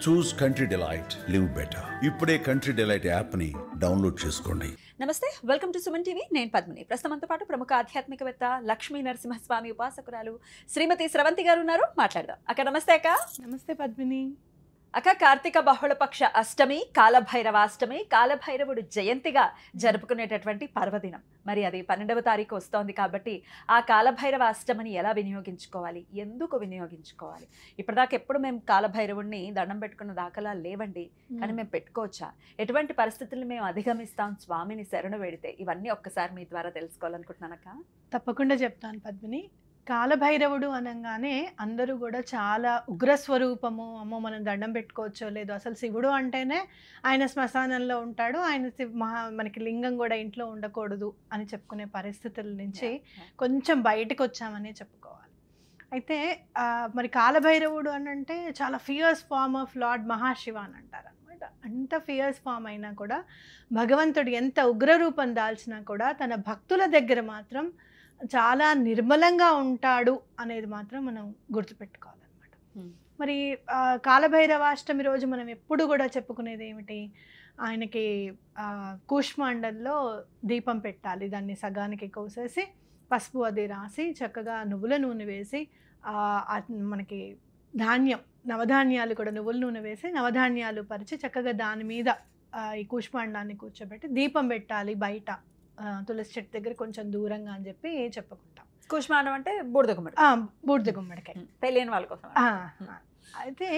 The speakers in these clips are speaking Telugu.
చూస్ కంట్రీ డిలైట్, లివ్ బెటర్. ఇప్పుడే కంట్రీ డిలైట్ యాప్ని డౌన్లోడ్ చేసుకోండి. నమస్తే, వెల్కమ్ టు సుమన్ టీవీ. నేను పద్మిని. ప్రస్తుతంతో పాటు ప్రముఖ ఆధ్యాత్మికవేత్త లక్ష్మీ నరసింహస్వామి ఉపాసకురాలు శ్రీమతి స్రవంతి గారు ఉన్నారు. మాట్లాడదాం. అక్క నమస్తే. అక్క నమస్తే పద్మిని. అక్క, కార్తీక బహుళపక్ష అష్టమి, కాలభైరవాష్టమి, కాలభైరవుడు జయంతిగా జరుపుకునేటటువంటి పర్వదినం. మరి అది 12వ తారీఖు వస్తోంది కాబట్టి ఆ కాలభైరవ అష్టమిని ఎలా వినియోగించుకోవాలి, ఎందుకు వినియోగించుకోవాలి? ఇప్పటిదాకా ఎప్పుడు మేము కాలభైరవుడిని దండం పెట్టుకున్న దాఖలా లేవండి, కానీ మేము పెట్టుకోవచ్చా? ఎటువంటి పరిస్థితులను మేము అధిగమిస్తాం స్వామిని శరణు వేడితే? ఇవన్నీ ఒక్కసారి మీ ద్వారా తెలుసుకోవాలనుకుంటున్నానక్క. తప్పకుండా చెప్తాను పద్మిని. కాలభైరవుడు అనగానే అందరూ కూడా చాలా ఉగ్రస్వరూపము, అమ్మో మనం దండం పెట్టుకోవచ్చో లేదో, అసలు శివుడు అంటేనే ఆయన శ్మశానంలో ఉంటాడు, ఆయన మనకి లింగం కూడా ఇంట్లో ఉండకూడదు అని చెప్పుకునే పరిస్థితుల నుంచి కొంచెం బయటకు వచ్చామని చెప్పుకోవాలి. అయితే మరి కాలభైరవుడు అని అంటే చాలా fierce form of lord Mahashiva అని అంటారు అనమాట. అంత ఫియర్స్ ఫామ్ అయినా కూడా భగవంతుడు ఎంత ఉగ్రరూపం దాల్చినా కూడా తన భక్తుల దగ్గర మాత్రం చాలా నిర్మలంగా ఉంటాడు అనేది మాత్రం మనం గుర్తుపెట్టుకోవాలన్నమాట. మరి కాలభైరవాష్టమి రోజు మనం ఎప్పుడు కూడా చెప్పుకునేది ఏమిటి? ఆయనకి కూష్మాండంలో దీపం పెట్టాలి, దాన్ని సగానికి కోసేసి పసుపు అది రాసి చక్కగా నువ్వుల నూనె వేసి మనకి నవధాన్యాలు కూడా నువ్వుల నూనె వేసి నవధాన్యాలు పరిచి చక్కగా దాని మీద ఈ కూష్మాండాన్ని కూర్చోబెట్టి దీపం పెట్టాలి బయట తులసి చెట్టు దగ్గర కొంచెం దూరంగా అని చెప్పి చెప్పుకుంటాం. కూష్మాండం అంటే బూడిద గుమ్మడి, బూడిద గుమ్మడికాయ తెలియని వాళ్ళ కోసం. అయితే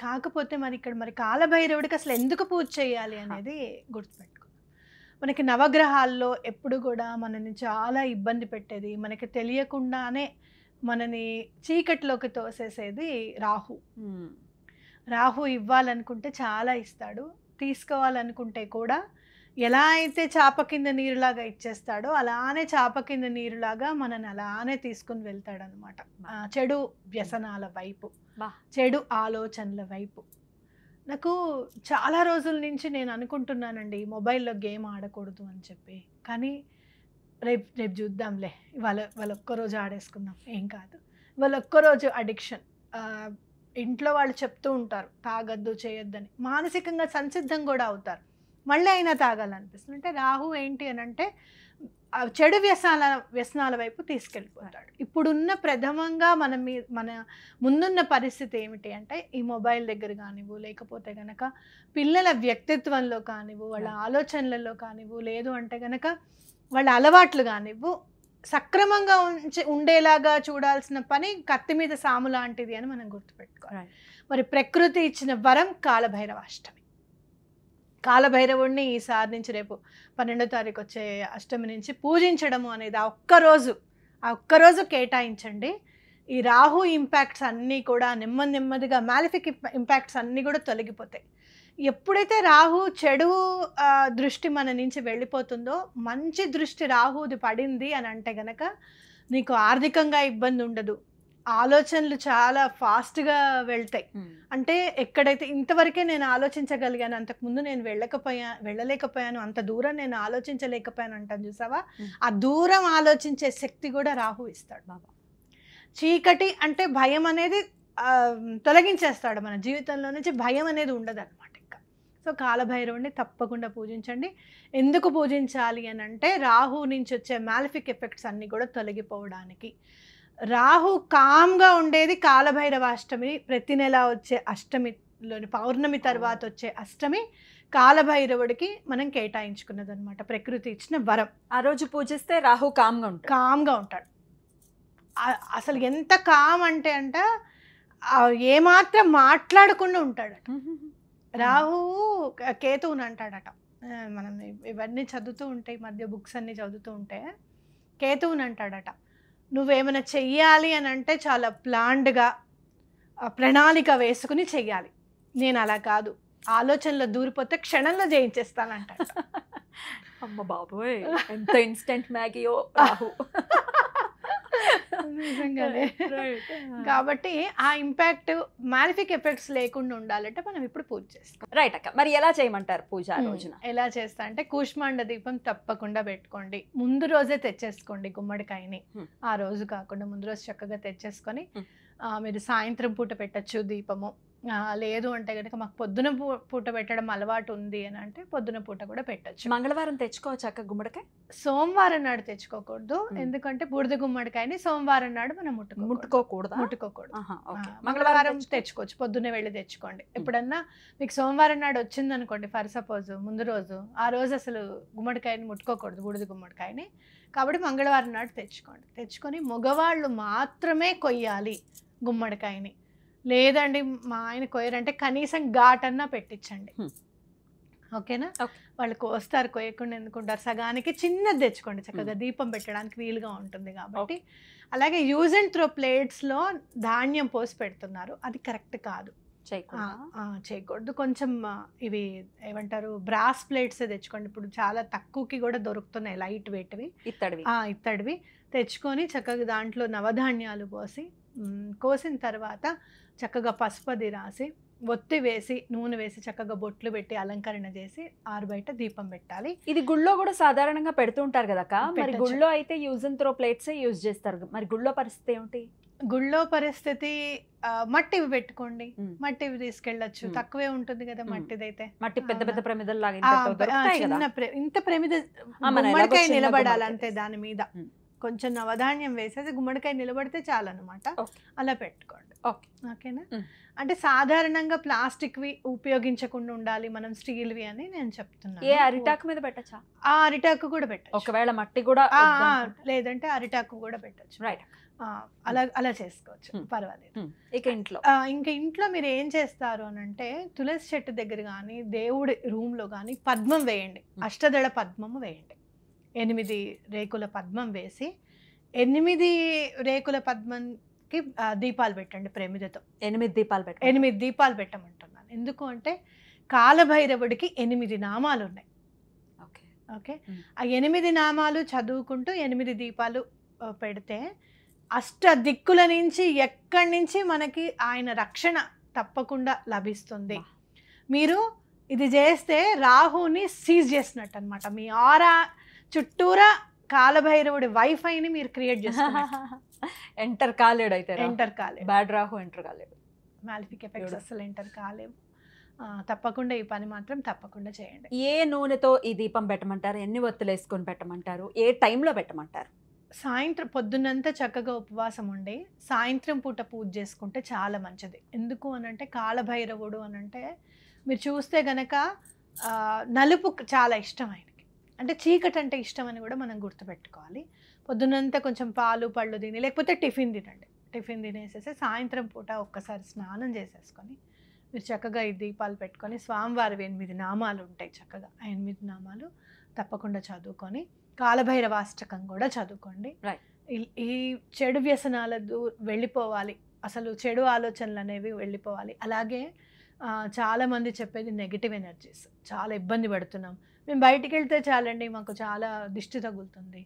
కాకపోతే మరి ఇక్కడ మరి కాలభైరవుడికి అసలు ఎందుకు పూజ చేయాలి అనేది గుర్తుపెట్టుకుందాం. మనకి నవగ్రహాల్లో ఎప్పుడు కూడా మనని చాలా ఇబ్బంది పెట్టేది, మనకి తెలియకుండానే మనని చీకటిలోకి తోసేసేది రాహు. రాహు ఇవ్వాలనుకుంటే చాలా ఇస్తాడు, తీసుకోవాలనుకుంటే కూడా ఎలా అయితే చాప కింద నీరులాగా ఇచ్చేస్తాడో అలానే చాప కింద నీరులాగా మనని అలానే తీసుకుని వెళ్తాడు అనమాట. చెడు వ్యసనాల వైపు, చెడు ఆలోచనల వైపు. నాకు చాలా రోజుల నుంచి నేను అనుకుంటున్నానండి మొబైల్లో గేమ్ ఆడకూడదు అని చెప్పి, కానీ రేపు చూద్దాంలే, వాళ్ళ ఒక్కరోజు ఆడేసుకుందాం, ఏం కాదు. వాళ్ళ ఒక్కరోజు అడిక్షన్. ఇంట్లో వాళ్ళు చెప్తూ ఉంటారు తాగద్దు చేయొద్దని, మానసికంగా సంసిద్ధం కూడా అవుతారు, మళ్ళీ అయినా తాగాలనిపిస్తుంది. అంటే రాహు ఏంటి అని అంటే చెడు వ్యసనాల వైపు తీసుకెళ్ళిపోతాడు. ఇప్పుడున్న ప్రథమంగా మన ముందున్న పరిస్థితి ఏమిటి అంటే ఈ మొబైల్ దగ్గర కానివ్వు, లేకపోతే కనుక పిల్లల వ్యక్తిత్వంలో కానివ్వు, వాళ్ళ ఆలోచనలలో కానివ్వు, లేదు అంటే కనుక వాళ్ళ అలవాట్లు కానివ్వు సక్రమంగా ఉండేలాగా చూడాల్సిన పని కత్తి మీద సాము లాంటిది అని మనం గుర్తుపెట్టుకోవాలి. మరి ప్రకృతి ఇచ్చిన వరం కాలభైరవాష్టమి. కాలభైరవుడిని ఈసారి నుంచి రేపు 12వ తారీఖు వచ్చే అష్టమి నుంచి పూజించడము అనేది ఆ ఒక్కరోజు కేటాయించండి. ఈ రాహు ఇంపాక్ట్స్ అన్నీ కూడా నెమ్మదిగా మాలిఫిక్ ఇంపాక్ట్స్ అన్నీ కూడా తొలగిపోతాయి. ఎప్పుడైతే రాహు చెడు దృష్టి మన నుంచి వెళ్ళిపోతుందో, మంచి దృష్టి రాహుది పడింది అని అంటే గనక నీకు ఆర్థికంగా ఇబ్బంది ఉండదు, ఆలోచనలు చాలా ఫాస్ట్గా వెళ్తాయి. అంటే ఎక్కడైతే ఇంతవరకే నేను ఆలోచించగలిగాను, అంతకుముందు నేను వెళ్ళలేకపోయాను, అంత దూరం నేను ఆలోచించలేకపోయాను అంటాను చూసావా, ఆ దూరం ఆలోచించే శక్తి కూడా రాహు ఇస్తాడు బాబా. చీకటి అంటే భయం అనేది తొలగించేస్తాడు, మన జీవితంలో నుంచి భయం అనేది ఉండదు అనమాట ఇంకా. సో కాలభైరవుడిని తప్పకుండా పూజించండి. ఎందుకు పూజించాలి అని అంటే రాహు నుంచి వచ్చే మాలిఫిక్ ఎఫెక్ట్స్ అన్నీ కూడా తొలగిపోవడానికి. రాహు కామ్గా ఉండేది కాలభైరవాష్టమి. ప్రతి నెల వచ్చే అష్టమిలోని పౌర్ణమి తర్వాత వచ్చే అష్టమి కాలభైరవుడికి మనం కేటాయించుకున్నది అనమాట, ప్రకృతి ఇచ్చిన వరం. ఆ రోజు పూజిస్తే రాహు కామ్గా ఉంటాడు. అసలు ఎంత కామ్ అంటే ఏమాత్రం మాట్లాడకుండా ఉంటాడట. రాహు కేతువుని అంటాడట. మనం ఇవన్నీ చదువుతూ ఉంటే, ఈ మధ్య బుక్స్ అన్నీ చదువుతూ ఉంటే కేతువుని అంటాడట, నువ్వేమైనా చెయ్యాలి అని అంటే చాలా ప్లాన్డ్గా ప్రణాళిక వేసుకుని చెయ్యాలి, నేను అలా కాదు, ఆలోచనలో దూరిపోతే క్షణంలో జయించేస్తానంట. అమ్మ బాబోయ్, ఎంత ఇన్స్టెంట్ మ్యాగీయో రాహు. నిజంగానే. కాబట్టి ఆ ఇంపాక్ట్ మాలిఫిక్ ఎఫెక్ట్స్ లేకుండా ఉండాలంటే మనం ఇప్పుడు పూజ చేస్తాం. రైట్ అక్క, మరి ఎలా చేయమంటారు పూజ ఆ రోజున? ఎలా చేస్తా అంటే కూష్మాండ దీపం తప్పకుండా పెట్టుకోండి. ముందు రోజే తెచ్చేసుకోండి గుమ్మడికాయని. ఆ రోజు కాకుండా ముందు రోజు చక్కగా తెచ్చేసుకొని మీరు సాయంత్రం పూట పెట్టచ్చు దీపము. లేదు అంటే కనుక మాకు పొద్దున పూట పెట్టడం అలవాటు ఉంది అని అంటే పొద్దున పూట కూడా పెట్టచ్చు. మంగళవారం తెచ్చుకోవచ్చు అక్క గుమ్మడికాయ? సోమవారం నాడు తెచ్చుకోకూడదు, ఎందుకంటే బూడిద గుమ్మడికాయని సోమవారం నాడు మనం ముట్టుకోకూడదు. మంగళవారం తెచ్చుకోవచ్చు, పొద్దున్నే వెళ్ళి తెచ్చుకోండి. ఎప్పుడన్నా మీకు సోమవారం నాడు వచ్చింది అనుకోండి, ఫర్ సపోజ్ ముందు రోజు, ఆ రోజు అసలు గుమ్మడికాయని ముట్టుకోకూడదు, బూడిద గుమ్మడికాయని. కాబట్టి మంగళవారం నాడు తెచ్చుకోండి. తెచ్చుకొని మగవాళ్ళు మాత్రమే కొయ్యాలి గుమ్మడికాయని. లేదండి మా ఆయన కొయ్యరంటే కనీసం ఘాటన్నా పెట్టించండి, ఓకేనా? వాళ్ళు కోస్తారు, కొయ్యకుండా ఎందుకుంటారు. సగానికి చిన్నది తెచ్చుకోండి, చక్కగా దీపం పెట్టడానికి వీలుగా ఉంటుంది కాబట్టి. అలాగే యూజ్ అండ్ త్రో ప్లేట్స్లో ధాన్యం పోసి పెడుతున్నారు, అది కరెక్ట్ కాదు, చేయకూడదు. కొంచెం ఇవి ఏమంటారు బ్రాస్ ప్లేట్స్ తెచ్చుకోండి. ఇప్పుడు చాలా తక్కువకి కూడా దొరుకుతున్నాయి, లైట్ వెయిట్వి, ఇత్తడివి తెచ్చుకొని చక్కగా దాంట్లో నవధాన్యాలు పోసి కోసిన తర్వాత చక్కగా పసుపది రాసి ఒత్తి వేసి నూనె వేసి చక్కగా బొట్లు పెట్టి అలంకరణ చేసి ఆరుబయట దీపం పెట్టాలి. ఇది గుళ్ళో కూడా సాధారణంగా పెడుతూ ఉంటారు కదా. మరి గుళ్ళో అయితే use and throw plates use చేస్తారు, మరి గుళ్ళో పరిస్థితి ఏమిటి? గుళ్ళో పరిస్థితి మట్టివి పెట్టుకోండి, మట్టివి తీసుకెళ్ళచ్చు, తక్కువే ఉంటుంది కదా మట్టిదైతే. మట్టి పెద్ద పెద్ద ప్రమిదలు లాగా ఇంత ప్రమిద గుమ్మడికాయ నిలబడాలి అంతే, దాని మీద కొంచెం నవధాన్యం వేసేసి గుమ్మడికాయ నిలబడితే చాలు అనమాట. అలా పెట్టుకోండి, ఓకేనా? అంటే సాధారణంగా ప్లాస్టిక్వి ఉపయోగించకుండా ఉండాలి మనం, స్టీల్వి అని నేను చెప్తున్నాను. ఏ అరిటాకు మీద పెట్టచ్చా? అరిటాకు కూడా పెట్టచ్చు, ఒకవేళ మట్టి కూడా లేదంటే అరిటాకు కూడా పెట్టచ్చు. రైట్, అలా చేసుకోవచ్చు, పర్వాలేదు. ఇంకా ఇంట్లో మీరు ఏం చేస్తారు అని అంటే తులసి చెట్టు దగ్గర కానీ దేవుడి రూమ్ లో కానీ పద్మం వేయండి, అష్టదళ పద్మము వేయండి. 8 రేకుల పద్మం వేసి 8 రేకుల పద్మంకి దీపాలు పెట్టండి ప్రమిదతో. 8 దీపాలు పెట్టమంటున్నాను ఎందుకు అంటే కాలభైరవుడికి 8 నామాలు ఉన్నాయి, ఓకే? ఆ 8 నామాలు చదువుకుంటూ 8 దీపాలు పెడితే అష్ట దిక్కుల నుంచి ఎక్కడి నుంచి మనకి ఆయన రక్షణ తప్పకుండా లభిస్తుంది. మీరు ఇది చేస్తే రాహుని సీజ్ చేసినట్టు అనమాట. మీ ఆరా చుట్టూరా కాలభైరవుడి వైఫైని మీరు క్రియేట్ చేస్తున్నారు. ఎంటర్ కాలేడు, అయితే ఎంటర్ కాలేడు, బ్యాడ్ రాహు ఎంటర్ కాలేడు, మాలిఫిక్ ఎఫెక్ట్స్ అసలు ఎంటర్ కాలేవు. తప్పకుండా ఈ పని మాత్రం తప్పకుండా చేయండి. ఏ నూనెతో ఈ దీపం పెట్టమంటారు? ఎన్ని ఒత్తులు వేసుకొని పెట్టమంటారు? ఏ టైంలో పెట్టమంటారు? సాయంత్రం పొద్దున్నంతా చక్కగా ఉపవాసం ఉండి సాయంత్రం పూట పూజ చేసుకుంటే చాలా మంచిది. ఎందుకు అనంటే కాలభైరవుడు అనంటే మీరు చూస్తే గనక నలుపు చాలా ఇష్టం ఆయనకి, అంటే చీకటి అంటే ఇష్టం అని కూడా మనం గుర్తుపెట్టుకోవాలి. పొద్దున్నంతా కొంచెం పాలు పళ్ళు తిని లేకపోతే టిఫిన్ తినండి, టిఫిన్ తినేసేసి సాయంత్రం పూట ఒక్కసారి స్నానం చేసేసుకొని మీరు చక్కగా ఈ దీపాలు పెట్టుకొని స్వామివారి 8 నామాలు ఉంటాయి, చక్కగా 8 నామాలు తప్పకుండా చదువుకొని కాలభైరవాష్టకం కూడా చదువుకోండి. ఈ చెడు వ్యసనాలు వెళ్ళిపోవాలి, అసలు చెడు ఆలోచనలు అనేవి వెళ్ళిపోవాలి. అలాగే చాలామంది చెప్పేది నెగిటివ్ ఎనర్జీస్, చాలా ఇబ్బంది పడుతున్నాం, మేము బయటికి వెళ్తే చాలండి మాకు చాలా దిష్టి తగులుతుంది,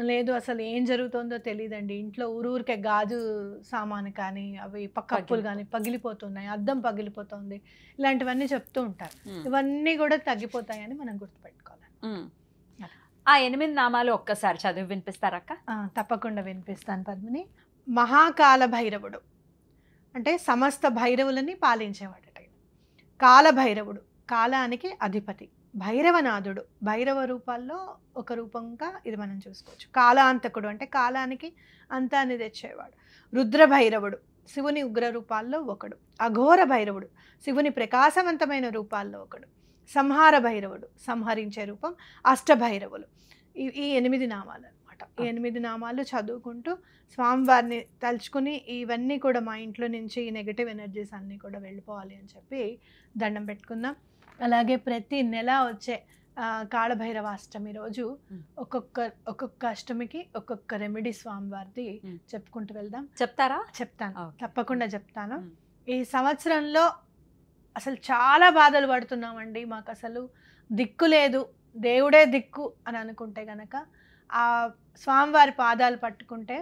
లేదు అసలు ఏం జరుగుతుందో తెలియదండి, ఇంట్లో ఊరూరికే గాజు సామాను కానీ అవి కప్పులు కానీ పగిలిపోతున్నాయి, అద్దం పగిలిపోతుంది, ఇలాంటివన్నీ చెప్తూ ఉంటారు. ఇవన్నీ కూడా తగ్గిపోతాయని మనం గుర్తుపెట్టుకోవాలి. ఆ 8 నామాలు ఒక్కసారి చదివి వినిపిస్తారక్క? తప్పకుండా వినిపిస్తాను పద్మిని. మహాకాల భైరవుడు అంటే సమస్త భైరవులని పాలించేవాడట. కాలభైరవుడు కాలానికి అధిపతి, భైరవనాథుడు భైరవ రూపాల్లో ఒక రూపంగా ఇది మనం చూసుకోవచ్చు. కాలాంతకుడు అంటే కాలానికి అంతాన్ని తెచ్చేవాడు. రుద్రభైరవుడు శివుని ఉగ్ర రూపాల్లో ఒకడు. అఘోర భైరవుడు శివుని ప్రకాశవంతమైన రూపాల్లో ఒకడు. సంహార భైరవుడు సంహరించే రూపం. అష్టభైరవులు ఈ 8 నామాలు అనమాట. ఈ 8 నామాలు చదువుకుంటూ స్వామివారిని తలుచుకుని ఇవన్నీ కూడా మా ఇంట్లో నుంచి ఈ నెగటివ్ ఎనర్జీస్ అన్నీ కూడా వెళ్ళిపోవాలి అని చెప్పి దండం పెట్టుకుందాం. అలాగే ప్రతి నెల వచ్చే కాళభైరవాష్టమి రోజు ఒక్కొక్క అష్టమికి ఒక్కొక్క రెమెడీ స్వామివారిది చెప్పుకుంటూ వెళ్దాం. చెప్తారా? చెప్తాను, తప్పకుండా చెప్తాను. ఈ సంవత్సరంలో అసలు చాలా బాధలు పడుతున్నామండి, మాకు అసలు దిక్కు లేదు, దేవుడే దిక్కు అని అనుకుంటే గనక ఆ స్వామివారి పాదాలు పట్టుకుంటే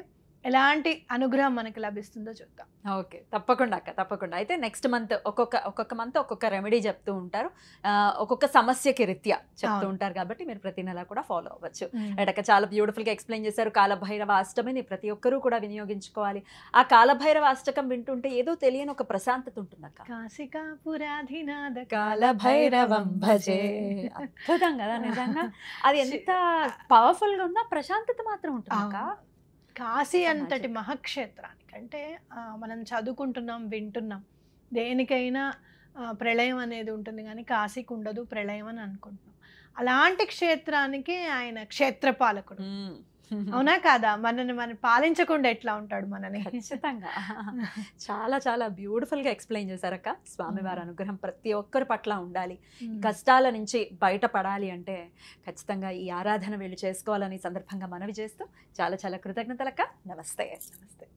ఎలాంటి అనుగ్రహం మనకి లభిస్తుందో చూద్దాం. ఓకే, తప్పకుండా అక్క, తప్పకుండా. అయితే నెక్స్ట్ మంత్ ఒక్కొక్క మంత్ ఒక్కొక్క రెమెడీ చెప్తూ ఉంటారు, ఒక్కొక్క సమస్యకి రీత్యా చెప్తూ ఉంటారు, కాబట్టి మీరు ప్రతి నెల కూడా ఫాలో అవ్వచ్చు. రైట్ అక్క, చాలా బ్యూటిఫుల్గా ఎక్స్ప్లెయిన్ చేశారు. కాలభైరవ అష్టమిని ప్రతి ఒక్కరూ కూడా వినియోగించుకోవాలి. ఆ కాలభైరవ అష్టకం వింటుంటే ఏదో తెలియని ఒక ప్రశాంతత ఉంటుంది అక్క. కాశికాపురాధినాథ కాలభైరవం భజే. అద్భుతం కదా నిజంగా. అది ఎంత పవర్ఫుల్ గా ఉన్నా ప్రశాంతత మాత్రం ఉంటుంది అక్క. కాశీ అంతటి మహాక్షేత్రానికి అంటే మనం చదువుకుంటున్నాం, వింటున్నాం, దేనికైనా ప్రళయం అనేది ఉంటుంది, కానీ కాశీకి ఉండదు ప్రళయం అని అనుకుంటున్నాం. అలాంటి క్షేత్రానికి ఆయన క్షేత్రపాలకుడు, అవునా కాదా? మనం పాలించకుండా ఎట్లా ఉంటాడు మనని? ఖచ్చితంగా. చాలా చాలా బ్యూటిఫుల్ గా ఎక్స్ప్లెయిన్ చేశారక్క. స్వామివారి అనుగ్రహం ప్రతి ఒక్కరి పట్ల ఉండాలి. కష్టాల నుంచి బయటపడాలి అంటే ఖచ్చితంగా ఈ ఆరాధన వీళ్ళు చేసుకోవాలని సందర్భంగా మనవి చేస్తూ చాలా చాలా కృతజ్ఞతలక్క. నమస్తే. నమస్తే.